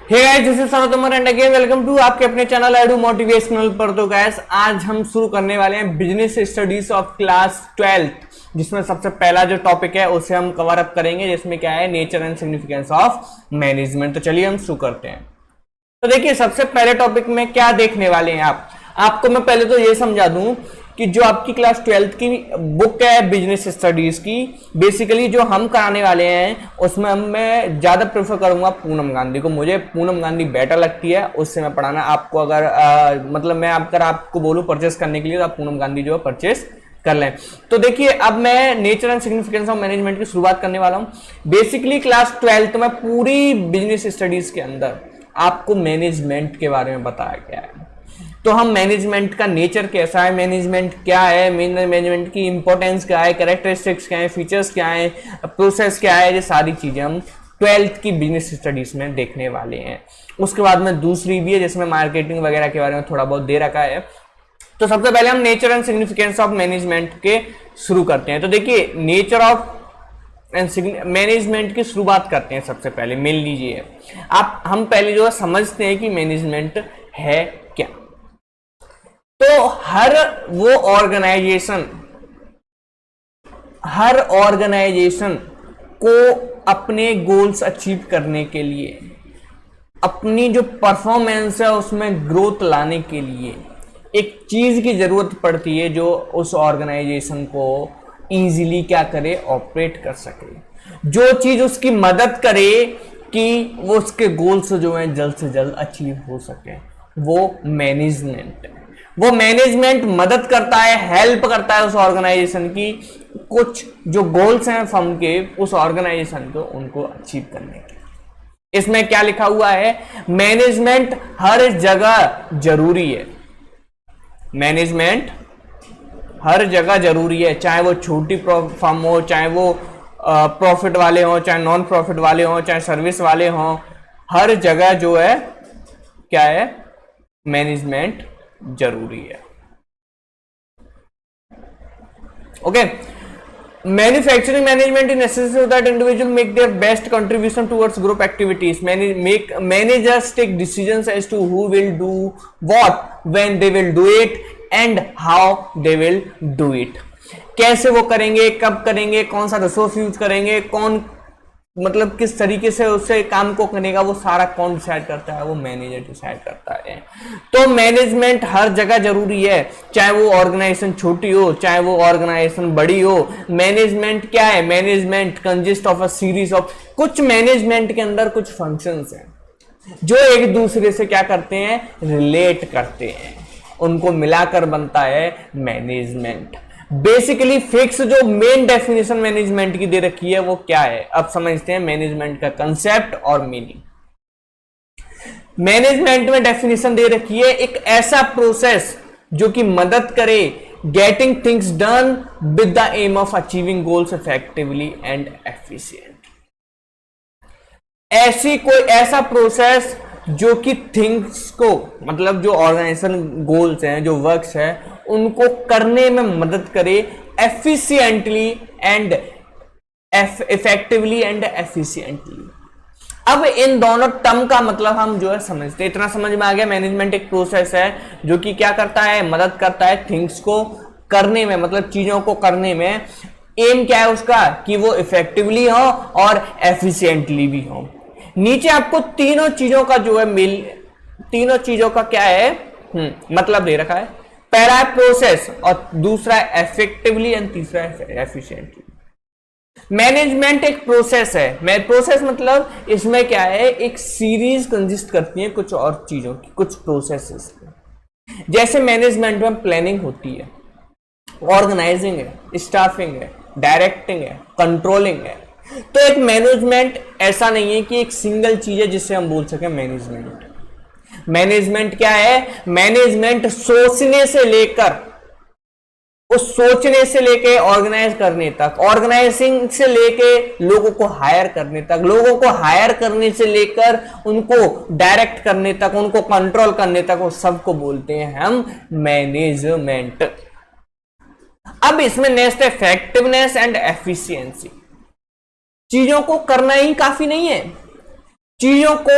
Hey guys, this is Sanat Umar and again welcome to आपके अपने channel edu motivational पर। तो गाइस, आज हम शुरू करने वाले हैं business studies of class 12th, जिसमें सबसे पहला जो टॉपिक है उसे हम कवर अप करेंगे, जिसमें क्या है, nature and significance of management. तो चलिए हम शुरू करते हैं। तो देखिए, सबसे पहले टॉपिक में क्या देखने वाले हैं आपको मैं पहले तो ये समझा दूं कि जो आपकी क्लास 12th की बुक है बिजनेस स्टडीज की, बेसिकली जो हम कराने वाले हैं उसमें मैं ज्यादा प्रेफर करूंगा पूनम गांधी को। मुझे पूनम गांधी बेटर लगती है, उससे मैं पढ़ाना। आपको अगर मतलब मैं अगर आपको बोलूं परचेस करने के लिए तो आप पूनम गांधी जो है परचेस कर लें। तो देखिए, अब मैं nature and significance of management की शुरुआत करने वाला हूं। बेसिकली क्लास 12th में पूरी बिजनेस स्टडीज के अंदर आपको मैनेजमेंट के बारे में बताया गया है। तो हम मैनेजमेंट का नेचर कैसा है, मैनेजमेंट क्या है, मैनेजमेंट की इंपॉर्टेंस क्या है, कैरेक्टरिस्टिक्स क्या है, फीचर्स क्या है, प्रोसेस क्या है, ये सारी चीजें हम 12th की बिजनेस स्टडीज में देखने वाले हैं। उसके बाद में दूसरी भी है जिसमें मार्केटिंग वगैरह के बारे में थोड़ा बहुत दे रखा है। तो सबसे पहले हम nature and significance of management के शुरू करते हैं। तो देखिए, नेचर ऑफ मैनेजमेंट की शुरुआत करते हैं। सबसे पहले मिल लीजिए हम पहले जो समझते हैं कि मैनेजमेंट है क्या। तो हर ऑर्गेनाइजेशन को अपने गोल्स अचीव करने के लिए, अपनी जो परफॉर्मेंस है उसमें ग्रोथ लाने के लिए एक चीज की जरूरत पड़ती है जो उस ऑर्गेनाइजेशन को इजीली क्या करे, ऑपरेट कर सके। जो चीज उसकी मदद करे कि वो उसके गोल्स जो है जल्द से जल्द अचीव हो सके, वो मैनेजमेंट है। वो मैनेजमेंट मदद करता है, हेल्प करता है उस ऑर्गेनाइजेशन की कुछ जो गोल्स हैं फर्म के, उस ऑर्गेनाइजेशन को उनको अचीव करने के। इसमें क्या लिखा हुआ है, मैनेजमेंट हर जगह जरूरी है। मैनेजमेंट हर जगह जरूरी है, चाहे वो छोटी फर्म हो, चाहे वो प्रॉफिट वाले हो, चाहे नॉन प्रॉफिट वाले हो, चाहे सर्विस वाले हो, हर जगह जो है क्या है, मैनेजमेंट जरूरी है। Okay, manufacturing management is necessary so that individual make their best contribution towards group activities. Managers take decisions as to who will do what, when they will do it and how they will do it. कैसे वो करेंगे, कब करेंगे, कौन सा resource use करेंगे, कौन मतलब किस तरीके से उससे काम को करेगा, वो सारा कौन डिसाइड करता है, वो मैनेजर डिसाइड करता है। तो मैनेजमेंट हर जगह जरूरी है, चाहे वो ऑर्गेनाइजेशन छोटी हो, चाहे वो ऑर्गेनाइजेशन बड़ी हो। मैनेजमेंट क्या है, management consist of a series of, कुछ मैनेजमेंट के अंदर कुछ फंक्शंस हैं जो एक दूसरे से क्या करते हैं, रिलेट करते हैं, उनको मिलाकर बनता है मैनेजमेंट। बेसिकली फिक्स जो मेन डेफिनेशन मैनेजमेंट की दे रखी है वो क्या है, अब समझते हैं मैनेजमेंट का कंसेप्ट और मीनिंग। मैनेजमेंट में डेफिनेशन दे रखी है, एक ऐसा प्रोसेस जो कि मदद करे getting things done with the aim of achieving goals effectively and efficient. ऐसा प्रोसेस जो कि थिंग्स को, मतलब जो ऑर्गेनाइजेशन गोल्स हैं, जो वर्क्स हैं, उनको करने में मदद करे efficiently and effectively and efficiently. अब इन दोनों टर्म का मतलब हम जो है समझते हैं। इतना समझ में आ गया, मैनेजमेंट एक प्रोसेस है जो कि क्या करता है, मदद करता है थिंग्स को करने में, मतलब चीजों को करने में। एम क्या है उसका, कि वो इफेक्टिवली हो और एफिशिएंटली भी हो। नीचे आपको तीनों चीजों का जो है तीनों चीजों का क्या है मतलब दे रखा है। पहला है प्रोसेस, और दूसरा है इफेक्टिवली एंड तीसरा है एफिशिएंटली। मैनेजमेंट एक प्रोसेस है। प्रोसेस मतलब इसमें क्या है, एक सीरीज कंसिस्ट करती है कुछ और चीजों की, कुछ प्रोसेसेस। जैसे मैनेजमेंट में प्लानिंग होती है, ऑर्गेनाइजिंग है, स्टाफिंग है, डायरेक्टिंग है, कंट्रोलिंग है। तो एक मैनेजमेंट ऐसा नहीं है कि एक सिंगल चीज है जिससे हम बोल सके मैनेजमेंट। मैनेजमेंट क्या है, मैनेजमेंट सोचने से लेके ऑर्गेनाइज करने तक, ऑर्गेनाइजिंग से लेके लोगों को हायर करने तक, लोगों को हायर करने से लेकर उनको डायरेक्ट करने तक, उनको कंट्रोल करने तक, वो सबको बोलते हैं हम मैनेजमेंट। अब इसमें नेक्स्ट है इफेक्टिवनेस एंड एफिशिएंसी। चीजों को करना ही काफी नहीं है, चीजों को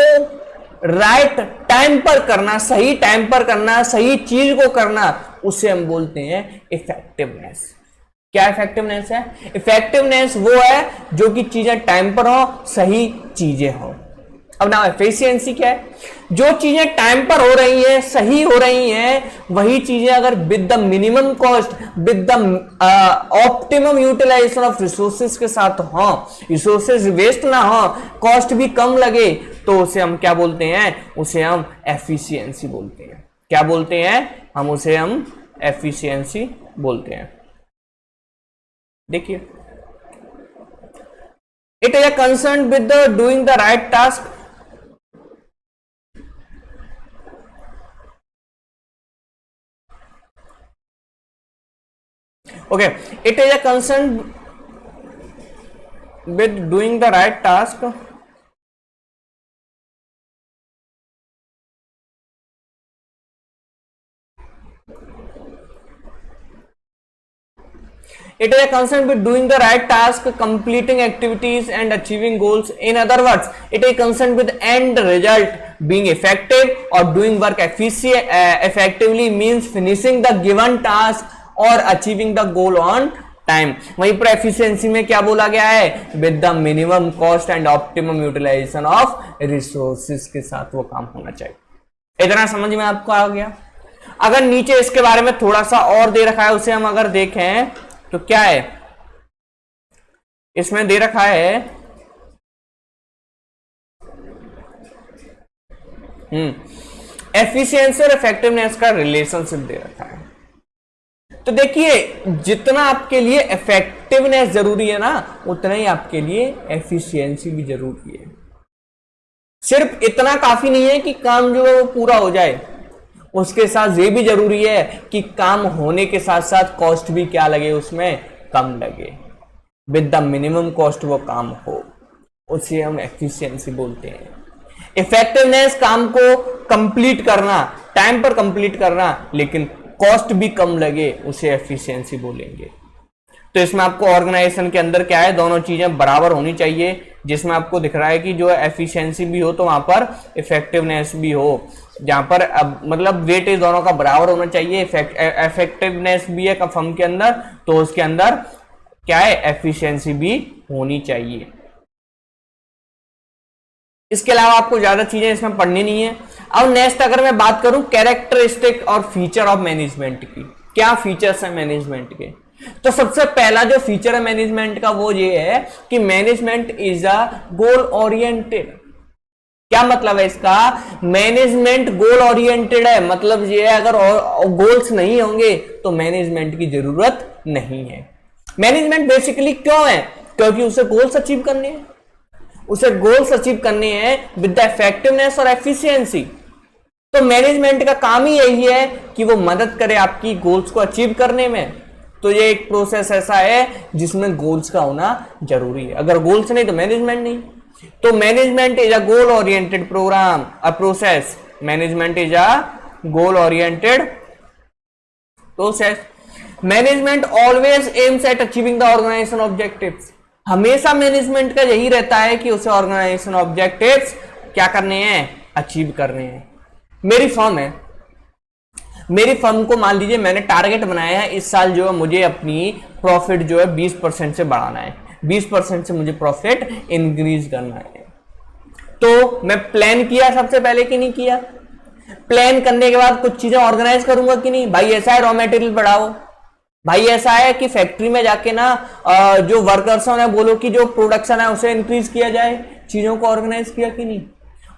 राइट टाइम पर करना, सही टाइम पर करना, सही चीज को करना, उसे हम बोलते हैं इफेक्टिवनेस। क्या इफेक्टिवनेस है? इफेक्टिवनेस वो है जो कि चीजें टाइम पर हो, सही चीजें हो। अब ना एफिशिएंसी क्या है? जो चीजें टाइम पर हो रही हैं, सही हो रही हैं, वही चीजें अगर with the minimum cost, with the optimum utilisation of resources के साथ हो, रिसोर्सेज वेस्ट ना हो, कॉस्ट भी कम लगे, तो उसे हम क्या बोलते हैं? उसे हम एफिशिएंसी बोलते हैं। क्या बोलते हैं? उसे हम एफिशिएंसी बोलते हैं। देखिए, it is a concern with the doing the right task. Okay, it is a concern with doing the right task it is a concern with doing the right task, completing activities and achieving goals. In other words, it is a concern with end result being effective, or doing work effectively means finishing the given task और achieving the goal on time. वहीं पर efficiency में क्या बोला गया है? With the minimum cost and optimum utilisation of resources के साथ वो काम होना चाहिए। इतना समझ में आपको आ गया? अगर नीचे इसके बारे में थोड़ा सा और दे रखा है, उसे हम अगर देखें तो क्या है इसमें दे रखा है? एफिशिएंसी और इफेक्टिवनेस का रिलेशनशिप दे रखा है। तो देखिए, जितना आपके लिए इफेक्टिवनेस जरूरी है ना, उतना ही आपके लिए एफिशिएंसी भी जरूरी है। सिर्फ इतना काफी नहीं है कि काम जो है वो पूरा हो जाए, उसके साथ ये भी जरूरी है कि काम होने के साथ साथ कॉस्ट भी क्या लगे, उसमें कम लगे। विद द मिनिमम कॉस्ट वो काम हो, उसे हम एफिशिएंसी बोलते हैं। इफेक्टिवनेस काम को कंप्लीट करना, टाइम पर कंप्लीट करना, लेकिन कॉस्ट भी कम लगे, उसे एफिशिएंसी बोलेंगे। तो इसमें आपको ऑर्गेनाइजेशन के अंदर क्या है? दोनों चीजें बराबर होनी चाहिए। जिसमें आपको दिख रहा है कि जो एफिशिएंसी भी हो तो वहां पर इफेक्टिवनेस भी हो, जहां पर अब मतलब वेटेज दोनों का बराबर होना चाहिए। इफेक्टिवनेस भी है फर्म के अंदर, तो उसके अंदर क्या है? एफिशिएंसी भी होनी चाहिए। इसके अलावा आपको ज्यादा चीजें इसमें पढ़नी नहीं है। अब नेक्स्ट अगर मैं बात करूं कैरेक्टरिस्टिक और फीचर ऑफ मैनेजमेंट की, क्या फीचर्स है मैनेजमेंट के? तो सबसे पहला जो फीचर है मैनेजमेंट का वो ये है कि management is a goal oriented. क्या मतलब है इसका? मैनेजमेंट गोल ओरिएंटेड है, मतलब ये है अगर गोल्स नहीं होंगे तो मैनेजमेंट की जरूरत नहीं है। मैनेजमेंट बेसिकली क्यों है? क्योंकि उसे गोल्स अचीव करने हैं, उसे गोल्स अचीव करने हैं विद द इफेक्टिवनेस और एफिशिएंसी। तो मैनेजमेंट का काम ही यही है कि वो मदद करे आपकी गोल्स को अचीव करने में। तो ये एक प्रोसेस ऐसा है जिसमें गोल्स का होना जरूरी है। अगर गोल्स नहीं तो मैनेजमेंट नहीं। तो management is a goal oriented program, a process. Management is a goal oriented process. Management always aims at achieving the organization objectives. हमेशा मैनेजमेंट का यही रहता है कि उसे ऑर्गेनाइजेशन ऑब्जेक्टिव्स क्या करने हैं? अचीव करने हैं। मेरी फर्म है, मेरी फर्म को मान लीजिए मैंने टारगेट बनाया है इस साल जो है मुझे अपनी प्रॉफिट जो है 20% से बढ़ाना है, 20% से मुझे प्रॉफिट इंक्रीज करना है। तो मैं प्लान किया सबसे पहले कि नहीं किया? प्लान करने के बाद कुछ चीजें ऑर्गेनाइज करूंगा कि नहीं? भाई ऐसा है रॉ मटेरियल बढ़ाओ, भाई ऐसा है कि फैक्ट्री में जाके ना जो वर्कर्स हैं बोलो कि जो प्रोडक्शन है उसे इंक्रीज किया जाए। चीजों को ऑर्गेनाइज किया कि नहीं?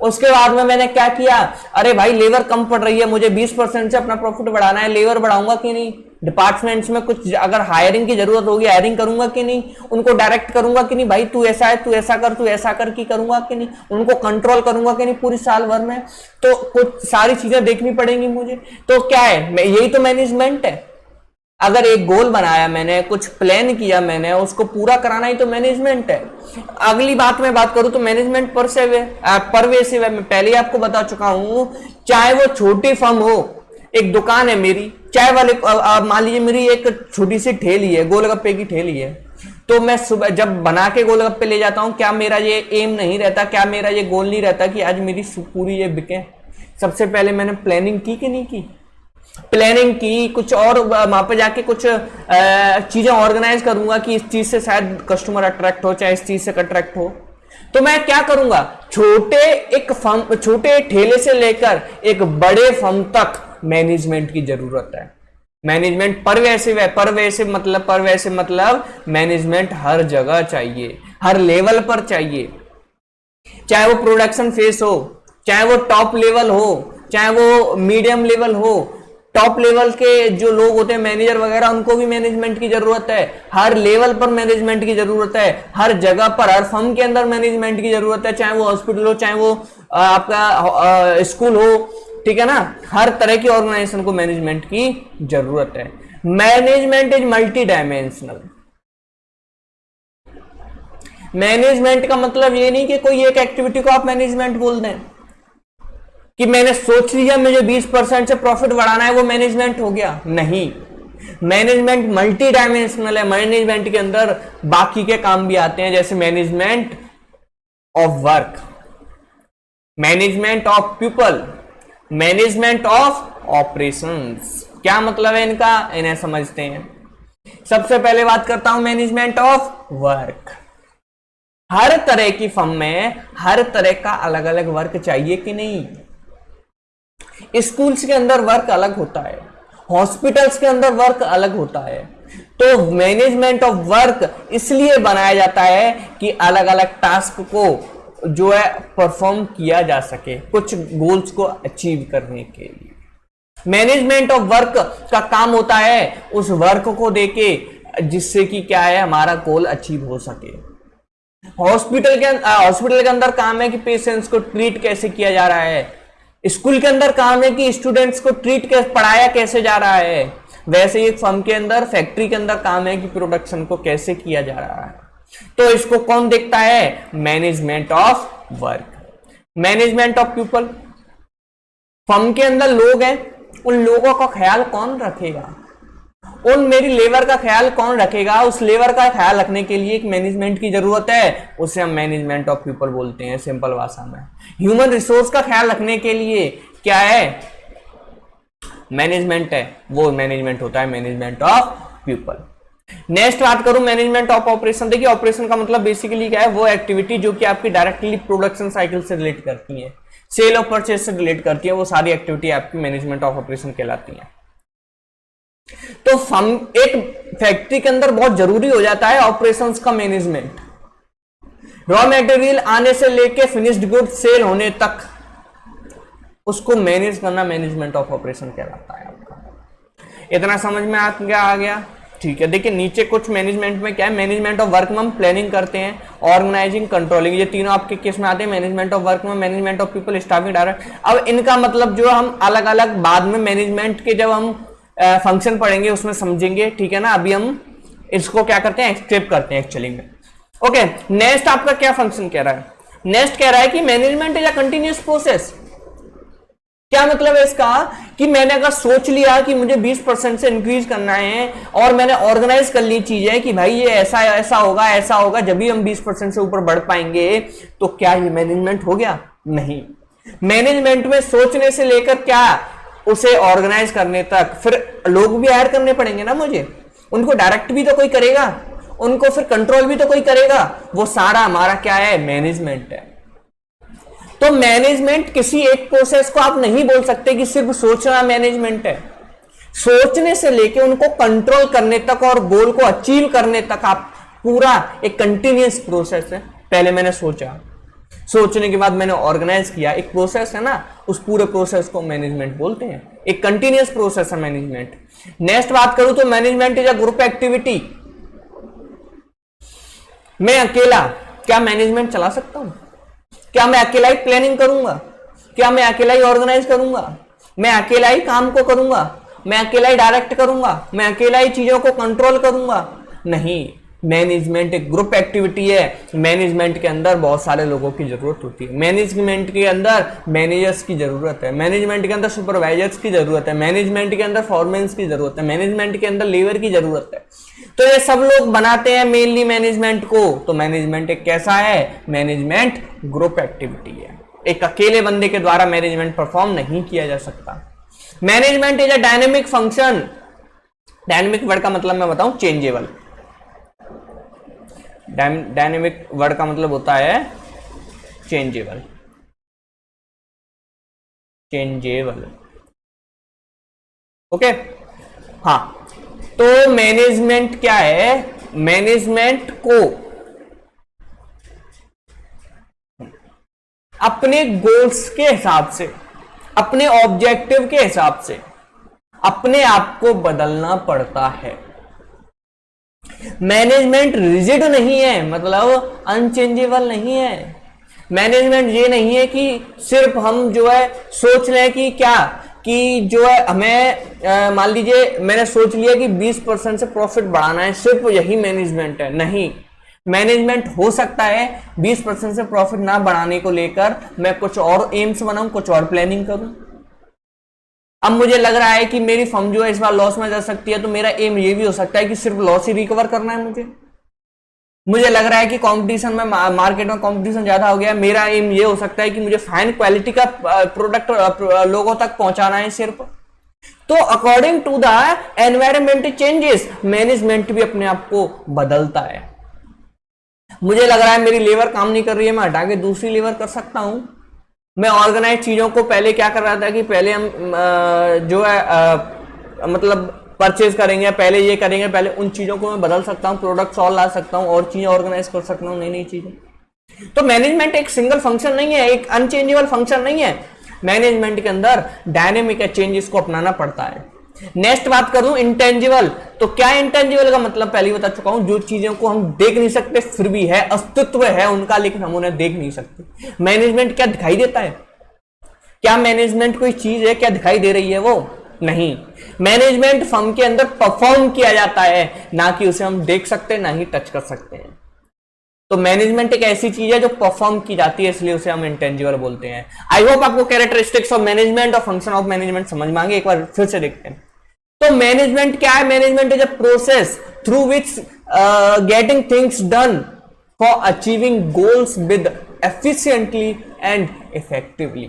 उसके बाद में मैंने क्या किया? अरे भाई लेबर कम पड़ रही है, मुझे 20% से अपना प्रॉफिट बढ़ाना है, लेबर बढ़ाऊंगा कि नहीं? डिपार्टमेंट्स में कुछ अगर हायरिंग की जरूरत होगी हायरिंग करूंगा कि नहीं? उनको डायरेक्ट करूंगा कि नहीं? भाई तू ऐसा है, तू ऐसा कर, तू ऐसा कर की करूंगा कि नहीं? उनको कंट्रोल करूंगा कि नहीं पूरी साल भर में? तो कुछ सारी चीजें देखनी पड़ेंगी मुझे। तो क्या है? यही तो मैनेजमेंट है। अगर एक गोल बनाया मैंने, कुछ प्लान किया मैंने, उसको पूरा कराना ही तो मैनेजमेंट है। अगली बात मैं बात करूं तो मैनेजमेंट परवेसिव है। मैं पहले ही आपको बता चुका हूं, चाहे वो छोटी फर्म हो, एक दुकान है मेरी, चाय वाले मान लीजिए मेरी एक छोटी सी ठेली है, गोलगप्पे की ठेली है, तो मैं सुबह जब बना के गोलगप्पे ले जाता हूं, क्या मेरा ये एम नहीं रहता, क्या मेरा ये गोल नहीं रहता कि आज मेरी पूरी ये बिके? सबसे पहले मैंने प्लानिंग की कि नहीं की? प्लानिंग की, कुछ और वहां पे जाके कुछ चीजें ऑर्गेनाइज करूंगा कि इस चीज से शायद कस्टमर अट्रैक्ट हो, चाहे इस चीज से अट्रैक्ट हो। तो मैं क्या करूंगा, छोटे ठेले से लेकर एक बड़े फर्म तक मैनेजमेंट की जरूरत है। मैनेजमेंट पर वैसे मतलब मैनेजमेंट हर जगह चाहिए, हर लेवल पर चाहिए, चाहे वो प्रोडक्शन फेस हो, चाहे वो टॉप लेवल हो, चाहे वो मीडियम लेवल हो। टॉप लेवल के जो लोग होते हैं मैनेजर वगैरह, उनको भी मैनेजमेंट की जरूरत है। हर लेवल पर मैनेजमेंट की जरूरत है, हर जगह पर, हर फर्म के अंदर मैनेजमेंट की जरूरत है, चाहे वो हॉस्पिटल हो, चाहे वो आपका स्कूल हो, ठीक है ना। हर तरह की ऑर्गेनाइजेशन को मैनेजमेंट की जरूरत है। Management is multi dimensional. Management का मतलब ये नहीं कि कोई एक एक्टिविटी को आप मैनेजमेंट बोल दें कि मैंने सोच लिया मुझे 20% से प्रॉफिट बढ़ाना है, वो मैनेजमेंट हो गया। नहीं, मैनेजमेंट मल्टी डायमेंशनल है। मैनेजमेंट के अंदर बाकी के काम भी आते हैं, जैसे management of work, management of people, management of operations. क्या मतलब है इनका, इन्हें समझते हैं। सबसे पहले बात करता हूं मैनेजमेंट ऑफ वर्क। हर तरह की फर्म में हर तरह का अलग अलग वर्क चाहिए कि नहीं? स्कूल्स के अंदर वर्क अलग होता है, हॉस्पिटल्स के अंदर वर्क अलग होता है। तो मैनेजमेंट ऑफ वर्क इसलिए बनाया जाता है कि अलग अलग टास्क को जो है परफॉर्म किया जा सके, कुछ गोल्स को अचीव करने के लिए। मैनेजमेंट ऑफ वर्क का काम होता है उस वर्क को देके जिससे कि क्या है, हमारा गोल अचीव हो सके। हॉस्पिटल के अंदर काम है कि पेशेंट्स को ट्रीट कैसे किया जा रहा है। स्कूल के अंदर काम है कि स्टूडेंट्स को पढ़ाया कैसे जा रहा है। वैसे एक फर्म के अंदर, फैक्ट्री के अंदर काम है कि प्रोडक्शन को कैसे किया जा रहा है। तो इसको कौन देखता है? Management of work. Management of people, firm के अंदर लोग हैं, उन लोगों का ख्याल कौन रखेगा, उन मेरी लेबर का ख्याल कौन रखेगा। उस लेबर का ख्याल रखने के लिए एक मैनेजमेंट की जरूरत है, उसे हम मैनेजमेंट ऑफ पीपल बोलते हैं सिंपल भाषा में। ह्यूमन रिसोर्स का ख्याल रखने के लिए क्या है, मैनेजमेंट है, वो मैनेजमेंट होता है मैनेजमेंट ऑफ पीपल। नेक्स्ट बात करूं मैनेजमेंट ऑफ ऑपरेशन। देखिए ऑपरेशन का मतलब बेसिकली क्या है, वो एक्टिविटी जो कि आपकी डायरेक्टली प्रोडक्शन साइकिल से रिलेट करती है, सेल और परचेज से रिलेट करती है, वो सारी एक्टिविटी आपकी मैनेजमेंट ऑफ ऑपरेशन कहलाती है। तो एक फैक्ट्री के अंदर बहुत जरूरी हो जाता है ऑपरेशंस का मैनेजमेंट। रॉ मटेरियल आने से लेके फिनिश्ड गुड सेल होने तक उसको मैनेज करना मैनेजमेंट ऑफ ऑपरेशन कहलाता है आपका। इतना समझ में आ गया? ठीक है। देखिए नीचे कुछ मैनेजमेंट में क्या है, मैनेजमेंट ऑफ वर्क में हम प्लानिंग करते हैं, ऑर्गेनाइजिंग, कंट्रोलिंग, ये तीनों आपके केस में आते हैं। मैनेजमेंट ऑफ वर्क में management of people, staffing, direct. अब इनका मतलब जो हम अलग अलग बाद में मैनेजमेंट के जब हम फंक्शन पढ़ेंगे उसमें समझेंगे, ठीक है ना। अभी हम इसको क्या करते हैं, एक्सट्रैक्ट करते हैं एक्चुअली में। ओके, नेक्स्ट आपका क्या फंक्शन कह रहा है? नेक्स्ट कह रहा है कि management is a continuous process. क्या मतलब है इसका, कि मैंने अगर सोच लिया कि मुझे 20% से इंक्रीज करना है और मैंने ऑर्गेनाइज कर ली चीजें कि भाई ये ऐसा ऐसा होगा, जब भी हम 20% से ऊपर बढ़ पाएंगे, तो क्या ये मैनेजमेंट हो गया? नहीं। मैनेजमेंट में सोचने से लेकर क्या उसे ऑर्गेनाइज करने तक, फिर लोग भी हायर करने पड़ेंगे ना मुझे, उनको डायरेक्ट भी तो कोई करेगा, उनको फिर कंट्रोल भी तो कोई करेगा, वो सारा हमारा क्या है, मैनेजमेंट है। तो मैनेजमेंट किसी एक प्रोसेस को आप नहीं बोल सकते कि सिर्फ सोचना मैनेजमेंट है। सोचने से लेके उनको कंट्रोल करने तक और गोल को अचीव करने तक आप पूरा एक कंटिन्यूअस प्रोसेस है। पहले मैंने सोचा, सोचने के बाद मैंने ऑर्गेनाइज किया, एक प्रोसेस है ना, उस पूरे प्रोसेस को मैनेजमेंट बोलते हैं। एक कंटिन्यूअस प्रोसेस है मैनेजमेंट। नेक्स्ट बात करूं तो management is a group activity. मैं अकेला क्या मैनेजमेंट चला सकता हूं? क्या मैं अकेला ही प्लानिंग करूंगा? क्या मैं अकेला ही ऑर्गेनाइज करूंगा? मैं अकेला ही काम को करूंगा? मैं अकेला ही डायरेक्ट करूंगा? मैं अकेला ही चीजों को कंट्रोल करूंगा? नहीं, मैनेजमेंट एक ग्रुप एक्टिविटी है। मैनेजमेंट के अंदर बहुत सारे लोगों की जरूरत होती है। मैनेजमेंट के अंदर मैनेजर्स की जरूरत है, मैनेजमेंट के अंदर सुपरवाइजर्स की जरूरत है, मैनेजमेंट के अंदर फॉरमैन्स की जरूरत है, मैनेजमेंट के अंदर लेबर की जरूरत है। तो ये सब लोग बनाते हैं मेनली मैनेजमेंट को। तो मैनेजमेंट एक कैसा है, मैनेजमेंट ग्रुप एक्टिविटी है, एक अकेले बंदे के द्वारा मैनेजमेंट परफॉर्म नहीं किया जा सकता। Management is a dynamic function. Dynamic word का मतलब मैं बताऊं, चेंजेबल। डायनेमिक वर्ड का मतलब होता है चेंजेबल। Changeable, okay. हाँ, तो मैनेजमेंट क्या है, मैनेजमेंट को अपने गोल्स के हिसाब से, अपने ऑब्जेक्टिव के हिसाब से अपने आप को बदलना पड़ता है। मैनेजमेंट रिजिड नहीं है, मतलब अनचेंजेबल नहीं है। मैनेजमेंट ये नहीं है कि सिर्फ हम जो है सोच लें कि क्या कि जो है हमें मान लीजिए मैंने सोच लिया कि 20% से प्रॉफिट बढ़ाना है, सिर्फ यही मैनेजमेंट है। नहीं, मैनेजमेंट हो सकता है 20% से प्रॉफिट ना बढ़ाने को लेकर मैं कुछ और एम्स बनाऊं, कुछ और प्लानिंग करूं। अब मुझे लग रहा है कि मेरी फर्म जो है इस बार लॉस में जा सकती है, तो मेरा एम ये भी हो सकता है कि सिर्फ लॉस ही रिकवर करना है। मुझे लग रहा है कि कंपटीशन में, मार्केट में कंपटीशन ज्यादा हो गया, मेरा एम ये हो सकता है कि मुझे फाइन क्वालिटी का प्रोडक्ट लोगों तक पहुंचाना है सिर्फ। तो according to the environment changes, management भी अपने आप को बदलता है। मुझे लग रहा है मेरी लेबर काम नहीं कर रही है, मैं हटा के दूसरी लेबर कर सकता हूं। मैं ऑर्गेनाइज चीजों को पहले क्या कर रहा था कि पहले हम जो है मतलब परचेज करेंगे, पहले ये करेंगे, पहले उन चीजों को मैं बदल सकता हूं, प्रोडक्ट्स और ला सकता हूं और चीजें ऑर्गेनाइज कर सकता हूं, नई नई चीजें। तो मैनेजमेंट एक सिंगल फंक्शन नहीं है, एक अनचेंजेबल फंक्शन नहीं है। मैनेजमेंट के अंदर डायनेमिक चेंजेस को अपनाना पड़ता है। नेक्स्ट बात करूं इंटेंजिबल, तो क्या इंटेंजिबल का मतलब पहले बता चुका हूं, जो चीजों को हम देख नहीं सकते फिर भी है, अस्तित्व है उनका, लेकिन हम उन्हें देख नहीं सकते। मैनेजमेंट क्या दिखाई देता है? क्या मैनेजमेंट कोई चीज है, क्या दिखाई दे रही है वो? नहीं। मैनेजमेंट फर्म के अंदर परफॉर्म किया जाता है, ना कि उसे हम देख सकते, ना ही टच कर सकते हैं। तो मैनेजमेंट एक ऐसी चीज है जो परफॉर्म की जाती है, इसलिए उसे हम इंटेंजिबल बोलते हैं। आई होप आपको कैरेक्टरिस्टिक्स ऑफ मैनेजमेंट और फंक्शन ऑफ मैनेजमेंट समझ में आ गए। एक बार फिर से देखते हैं। तो मैनेजमेंट क्या है? Management is a process through which getting things done for achieving goals with efficiently and effectively.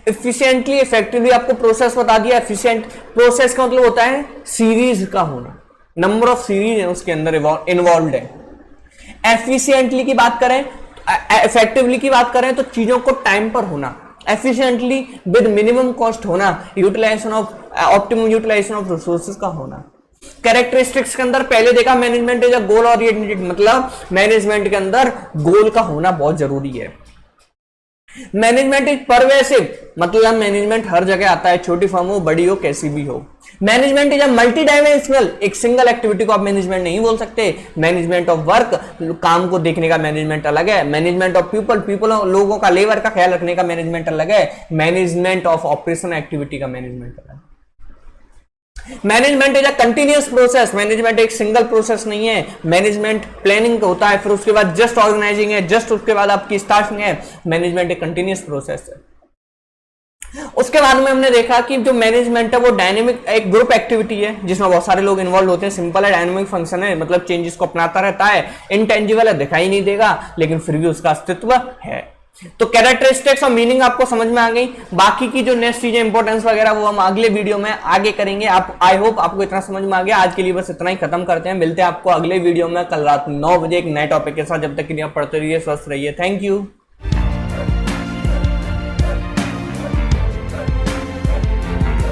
Efficiently effectively आपको प्रोसेस बता दिया। एफिशिएंट प्रोसेस का मतलब होता है सीरीज का होना, नंबर ऑफ सीरीज है उसके अंदर इन्वॉल्व है। एफिशिएंटली की बात करें, इफेक्टिवली की बात करें तो चीजों को टाइम पर होना, एफिशिएंटली विद मिनिमम कॉस्ट होना, utilization of optimum utilisation of resources का होना। कैरेक्टरिस्टिक्स के अंदर पहले देखा management is a goal oriented, मतलब मैनेजमेंट के अंदर गोल का होना बहुत जरूरी है। मैनेजमेंट इज परवेसिव, मतलब मैनेजमेंट हर जगह आता है, छोटी फर्म हो बड़ी हो कैसी भी हो। Management is a multi dimensional, एक सिंगल एक्टिविटी को आप मैनेजमेंट नहीं बोल सकते। मैनेजमेंट ऑफ वर्क, काम को देखने का मैनेजमेंट अलग है। मैनेजमेंट ऑफ पीपल, लोगों का, लेबर का ख्याल रखने का मैनेजमेंट अलग है। मैनेजमेंट ऑफ ऑपरेशन एक्टिविटी का मैनेजमेंट अलग है। Management is a continuous process, management एक सिंगल प्रोसेस नहीं है। मैनेजमेंट प्लानिंग होता है, फिर उसके बाद जस्ट ऑर्गेनाइजिंग है, जस्ट उसके बाद आपकी स्टाफिंग है। मैनेजमेंट एक कंटिन्यूअस प्रोसेस है। उसके बाद में हमने देखा कि जो मैनेजमेंट है वो डायनेमिक, एक ग्रुप एक्टिविटी है जिसमें बहुत सारे लोग इन्वॉल्व होते हैं। सिंपल है, डायनेमिक फंक्शन है, मतलब चेंजेस को अपनाता रहता है। इंटेंजिबल है, दिखाई नहीं देगा लेकिन फिर भी उसका अस्तित्व है। तो कैरेक्टरिस्टिक्स और मीनिंग आपको समझ में आ गई। बाकी की जो नेक्स्ट चीजें इंपॉर्टेंस वगैरह वो हम अगले वीडियो में आगे करेंगे। आप, आई होप आपको इतना समझ में आ गया। आज के लिए बस इतना ही खत्म करते हैं। मिलते हैं आपको अगले वीडियो में कल रात 9 बजे एक नए टॉपिक के साथ। जब तक के लिए आप पढ़ते रहिए, स्वस्थ रहिए। Thank you.